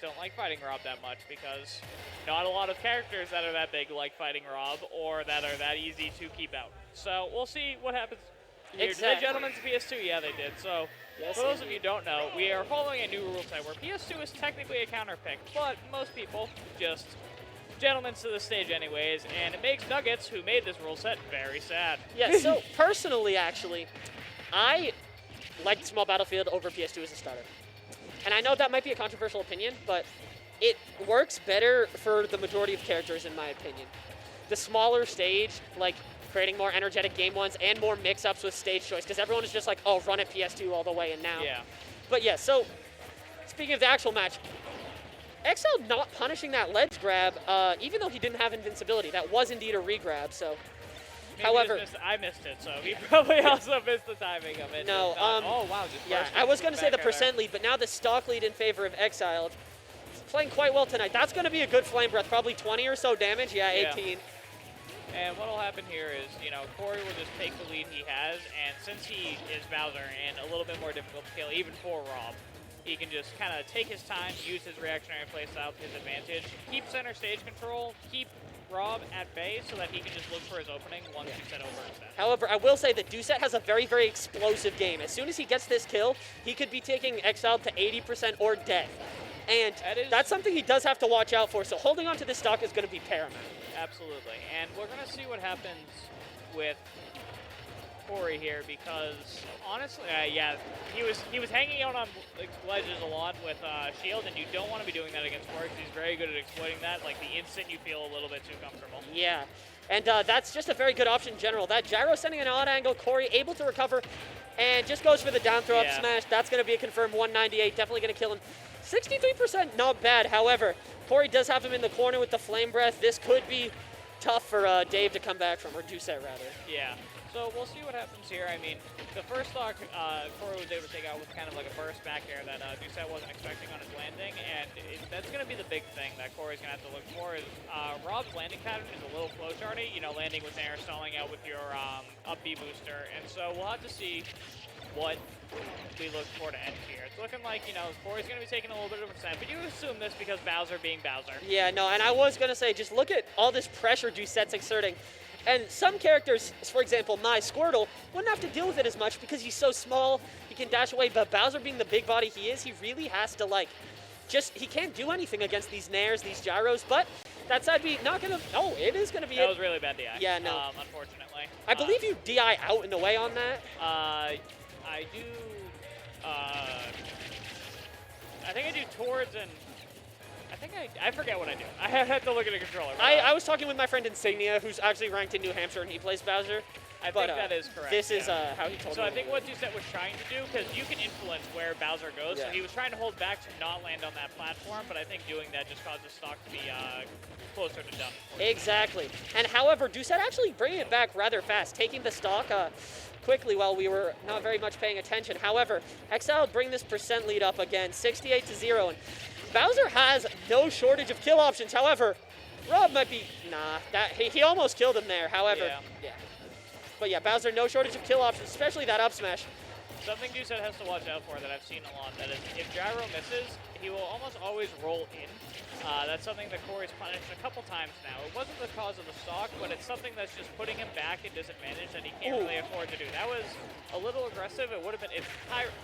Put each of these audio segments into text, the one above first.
don't like fighting Rob that much because not a lot of characters that are that big like fighting Rob or that are that easy to keep out. So we'll see what happens here. Exactly. Did the gentlemen to PS2? Yeah, they did. So Yes, for those of indeed. you who don't know, we are following a new rule set where PS2 is technically a counter pick, but most people just gentlemen to the stage anyways, and it makes Nuggets, who made this rule set, very sad. Yeah, so personally, actually, I like Small Battlefield over PS2 as a starter. And I know that might be a controversial opinion, but it works better for the majority of characters, in my opinion. The smaller stage, like creating more energetic game ones and more mix-ups with stage choice, because everyone is just like, oh, run at PS2 all the way and now. Yeah. But yeah, so speaking of the actual match, Exciled not punishing that ledge grab, even though he didn't have invincibility. That was indeed a re-grab, so. Maybe However, I missed it, so he probably also missed the timing of it. No, oh wow, just yeah, burst I was going to say the back there. percent lead, but now the stock lead in favor of Exciled. He's playing quite well tonight. That's going to be a good flame breath, probably 20 or so damage. Yeah, 18. And what'll happen here is, Corey will just take the lead he has, and since he is Bowser and a little bit more difficult to kill, even for Rob, he can just kind of take his time, use his reactionary playstyle to his advantage, keep center stage control, keep Rob at bay so that he can just look for his opening once Doucette overextends. However, I will say that Doucette has a very, very explosive game. As soon as he gets this kill, he could be taking Exciled to 80% or death. And that's something he does have to watch out for, so holding on to this stock is going to be paramount. Absolutely. And we're going to see what happens with Corey here because, honestly, yeah, he was hanging out on ledges a lot with Shield, and you don't want to be doing that against Corey because he's very good at exploiting that, like the instant you feel a little bit too comfortable. Yeah, and that's just a very good option in general. That gyro sending an odd angle, Corey able to recover, and just goes for the down throw up smash. That's going to be a confirmed 198, definitely going to kill him. 63%, not bad. However, Corey does have him in the corner with the flame breath. This could be tough for Dave to come back from, or Doucette rather. Yeah. So we'll see what happens here. I mean, the first stock Corey was able to take out was kind of like a burst back air that Doucette wasn't expecting on his landing, and that's going to be the big thing that Corey's going to have to look for is Rob's landing pattern is a little flowcharty, landing with air, stalling out with your up B booster, and so we'll have to see what we look for to end here. It's looking like, Corey's going to be taking a little bit of a percent, but you assume this because Bowser being Bowser. Yeah, no, and I was going to say, just look at all this pressure Doucette's exerting. And some characters, for example, my Squirtle, wouldn't have to deal with it as much because he's so small, he can dash away, but Bowser being the big body he is, he really has to, he can't do anything against these nairs, these gyros, but that side be not going to, it is going to be That was really bad DI. Yeah, no. Unfortunately. I believe you DI out in a way on that. I do, I think I do towards and I forget what I do. I have to look at a controller. I was talking with my friend Insignia, who's actually ranked in New Hampshire, and he plays Bowser. I think that is correct. This is how he told me. So I think what Doucette was trying to do, because you can influence where Bowser goes, so he was trying to hold back to not land on that platform, but I think doing that just caused the stock to be closer to done. Exactly. And however, Doucette actually bringing it back rather fast, taking the stock quickly while we were not very much paying attention. However, Exciled bring this percent lead up again, 68-0, and Bowser has no shortage of kill options. However, Rob might be, he almost killed him there. However, But yeah, Bowser, no shortage of kill options, especially that up smash. Something Doucette has to watch out for that I've seen a lot, that is if Gyro misses, he will almost always roll in. That's something that Corey's punished a couple times now. It wasn't the cause of the stock, but it's something that's just putting him back at disadvantage that he can't really afford to do. That was a little aggressive. It would have been, it's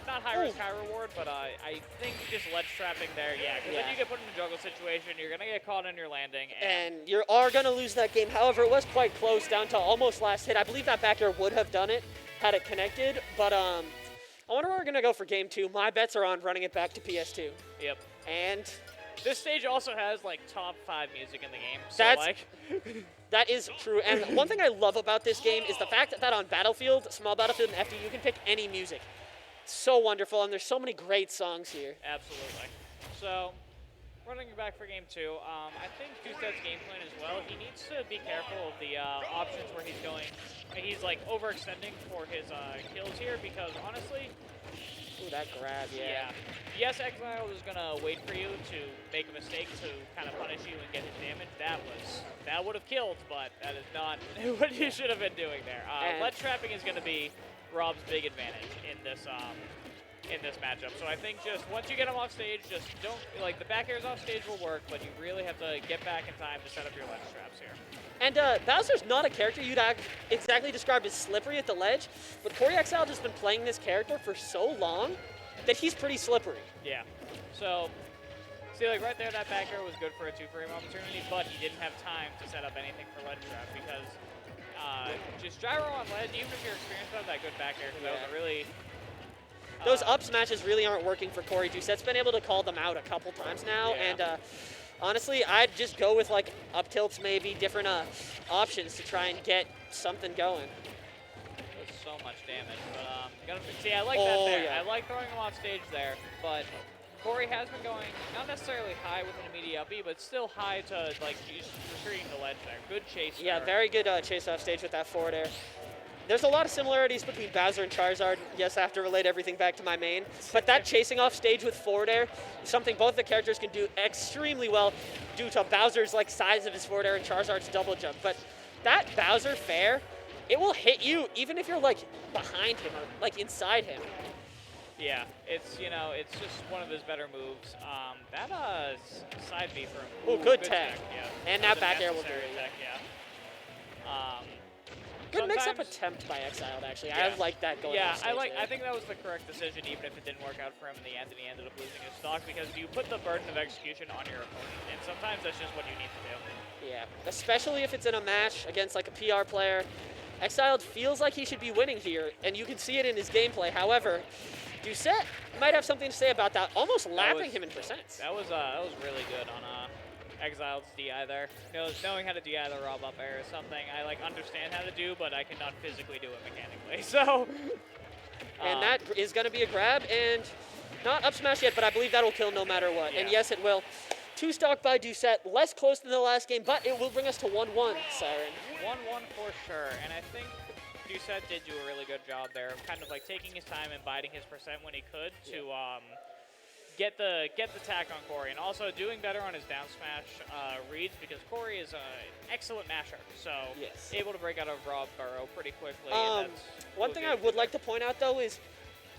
not high risk, high reward, but I think just ledge trapping there, because then you get put in a juggle situation, you're going to get caught on your landing. And you are going to lose that game. However, it was quite close down to almost last hit. I believe that back air would have done it had it connected, but I wonder where we're going to go for game 2. My bets are on running it back to PS2. Yep. And this stage also has top 5 music in the game. So that is true. And one thing I love about this game is the fact that on Battlefield, Small Battlefield and FD, you can pick any music. It's so wonderful, and there's so many great songs here. Absolutely. So, running back for game 2, I think Doucette's game plan as well, he needs to be careful of the options where he's going. He's overextending for his kills here because honestly, ooh, that grab, yeah. Yes, Exciled is gonna wait for you to make a mistake to kind of punish you and get his damage. That would have killed, but that is not what you should have been doing there. Ledge trapping is gonna be Rob's big advantage in this in this matchup. So I think just once you get him off stage, just don't, like, the back airs off stage will work, but you really have to get back in time to set up your ledge traps here. And Bowser's not a character you'd exactly describe as slippery at the ledge, but Corey Exciled has been playing this character for so long that he's pretty slippery. Yeah. So, see, like, right there, that back air was good for a 2-frame opportunity, but he didn't have time to set up anything for ledge trap because just gyro on ledge, even if you're experienced with that good back air, because that was a really... Those up smashes really aren't working for Corey. Doucette's been able to call them out a couple times now, and honestly, I'd just go with like up tilts, maybe different options to try and get something going. That's so much damage, but see, I like that there. Yeah. I like throwing him off stage there, but Corey has been going not necessarily high with an immediate up B, but still high to like retreating the ledge there. Good chase. Yeah, there. very good chase off stage with that forward air. There's a lot of similarities between Bowser and Charizard. Yes, I have to relate everything back to my main. But that chasing off stage with forward air is something both the characters can do extremely well due to Bowser's like size of his forward air and Charizard's double jump. But that Bowser fair, it will hit you even if you're like behind him or like inside him. Yeah, it's, you know, it's just one of his better moves. That side B for him. Oh, good tech. Yeah. And that back air will do it. Tech, yeah. Good mix-up attempt by Exciled, actually. Yeah. I like that going Yeah, off stage there. I think that was the correct decision, even if it didn't work out for him in the end, and he ended up losing his stock, because you put the burden of execution on your opponent, and sometimes that's just what you need to do. Yeah, especially if it's in a match against like a PR player. Exciled feels like he should be winning here, and you can see it in his gameplay. However, Doucette might have something to say about that, almost lapping him in percents. That was really good on Exiled's DI there. Knowing how to DI the R.O.B up air is something I like understand how to do, but I cannot physically do it mechanically. So, and that is going to be a grab, and not up smash yet, but I believe that'll kill no matter what. Yeah. And yes, it will. 2 stock by Doucette, less close than the last game, but it will bring us to 1-1, Siren. 1-1 for sure, and I think Doucette did do a really good job there of kind of like taking his time and biding his percent when he could to get the tack on Corey, and also doing better on his down smash reads, because Corey is an excellent masher, so able to break out of R.O.B burrow pretty quickly. One thing I would like to point out though is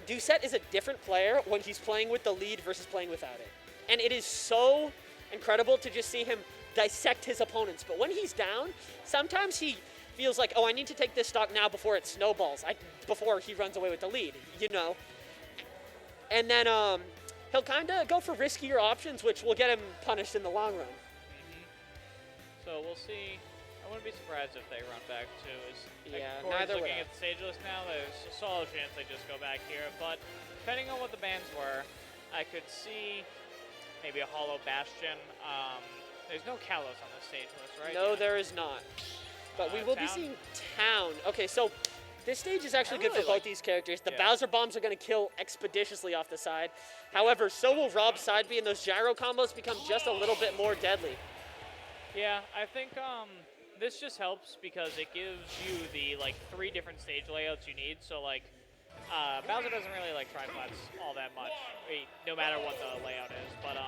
Doucette is a different player when he's playing with the lead versus playing without it, and it is so incredible to just see him dissect his opponents. But when he's down, sometimes he feels like, oh, I need to take this stock now before it snowballs, before he runs away with the lead, you know. And then he'll kind of go for riskier options, which will get him punished in the long run. So we'll see. I wouldn't be surprised if they run back too. Yeah, Corey's neither would looking I. at the stage list now. There's a solid chance they just go back here, but depending on what the bans were, I could see maybe a Hollow Bastion. There's no Kalos on the stage list, right? No, there is not. But we will be seeing Town. Okay, so this stage is actually good for both these characters. The Bowser bombs are going to kill expeditiously off the side. However, so will R.O.B side B, and those gyro combos become just a little bit more deadly. Yeah, I think this just helps because it gives you the like 3 different stage layouts you need. So like Bowser doesn't really like tri-flats all that much, no matter what the layout is. But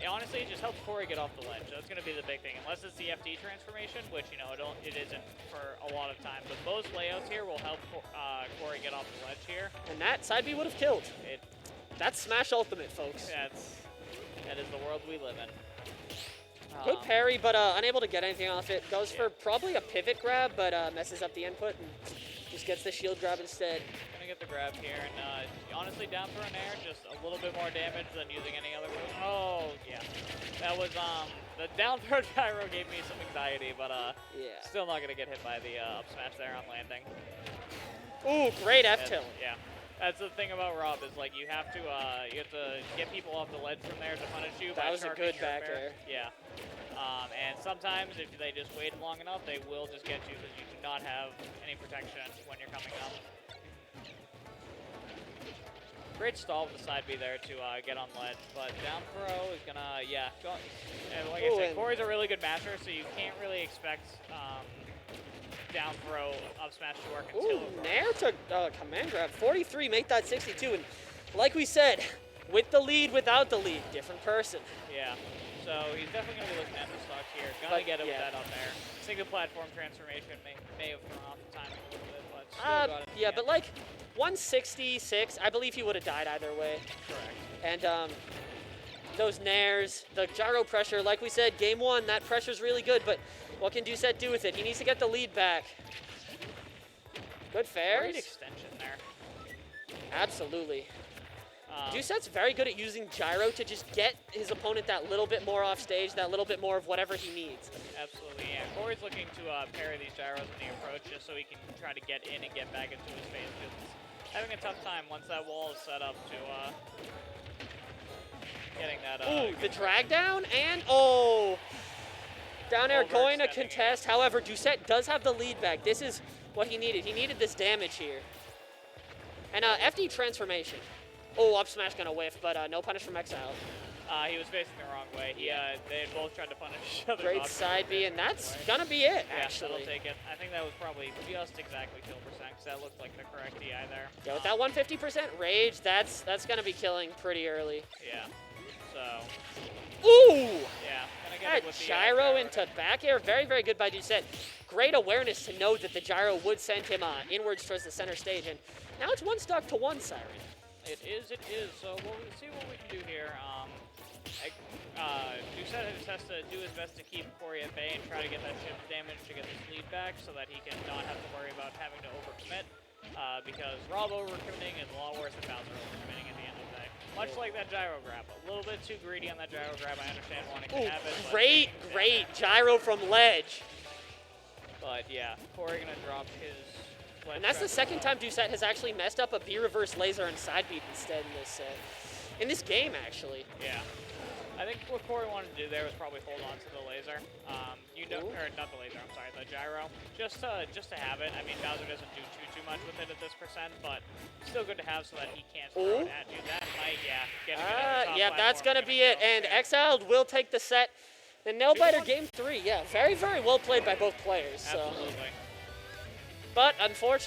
honestly, it just helps Corey get off the ledge. That's going to be the big thing, unless it's the FD transformation, which it isn't for a lot of time. But both layouts here will help Corey get off the ledge here. And that side B would have killed. That's Smash Ultimate, folks. That is the world we live in. Good parry, but unable to get anything off it. Goes for probably a pivot grab, but messes up the input and just gets the shield grab instead. Gonna get the grab here, and honestly, down throw an air, just a little bit more damage than using any other move. Oh, yeah. That was, the down throw gyro gave me some anxiety, but still not gonna get hit by the up smash there on landing. Ooh, great F-tilt. Yeah. That's the thing about R.O.B is like you have to get people off the ledge from there to punish you. That was a good back air. Yeah. And sometimes if they just wait long enough, they will just get you because you do not have any protection when you're coming up. Great stall with the side B there to get on ledge, but down throw is gonna go. And like I said, Corey's a really good masher, so you can't really expect down throw up smash to work until Nair took command grab. 43, make that 62. And like we said, with the lead, without the lead, different person. Yeah. So he's definitely going to be looking at the stocks here. Gonna get it with that up there. I think the platform transformation may have thrown off the timing a little bit, but still got it. Yeah, but like 166, I believe he would have died either way. Correct. And those nairs, the gyro pressure, like we said, game one, that pressure's really good, but what can Doucette do with it? He needs to get the lead back. Good fairs. Great extension there. Absolutely. Doucette's very good at using gyro to just get his opponent that little bit more off stage, that little bit more of whatever he needs. Absolutely, yeah. Corey's looking to parry these gyros in the approach just so he can try to get in and get back into his phase. He's having a tough time once that wall is set up to getting that. Ooh, the drag down and down air going to contest. However, Doucette does have the lead back. This is what he needed. He needed this damage here. And FD transformation. Oh, up smash gonna whiff, but no punish from Exciled. He was facing the wrong way. They had both tried to punish each other. Great side B, and that's gonna be it, yeah, actually. That'll take it. I think that was probably just exactly kill percent, because that looked like the correct DI there. Yeah, with that 150% rage, that's gonna be killing pretty early. Yeah, so. Ooh! Yeah, gonna get That it with gyro into back air, very, very good by Doucette. Great awareness to know that the gyro would send him inwards towards the center stage, and now it's one stock to one Siren. It is. So we'll see what we can do here. Doucette just has to do his best to keep Corey at bay and try to get that shift damage to get this lead back so that he can not have to worry about having to overcommit. Because R.O.B overcommitting is a lot worse than Bowser overcommitting at the end of the day. Much like that gyro grab. A little bit too greedy on that gyro grab. I understand wanting to have it. Great gyro from ledge. But yeah, Corey gonna drop his. And that's the second time Doucette has actually messed up a B reverse laser and side beat instead in this game, actually. Yeah. I think what Corey wanted to do there was probably hold on to the laser. Or not the laser, I'm sorry, the gyro. Just to have it. I mean, Bowser doesn't do too much with it at this percent, but still good to have so that he can't throw it at you. That might, get him in the top yeah, that's platform. gonna be it. And Exciled will take the set. And Nailbiter game 3, yeah, very, very well played by both players. So. Absolutely. But unfortunately,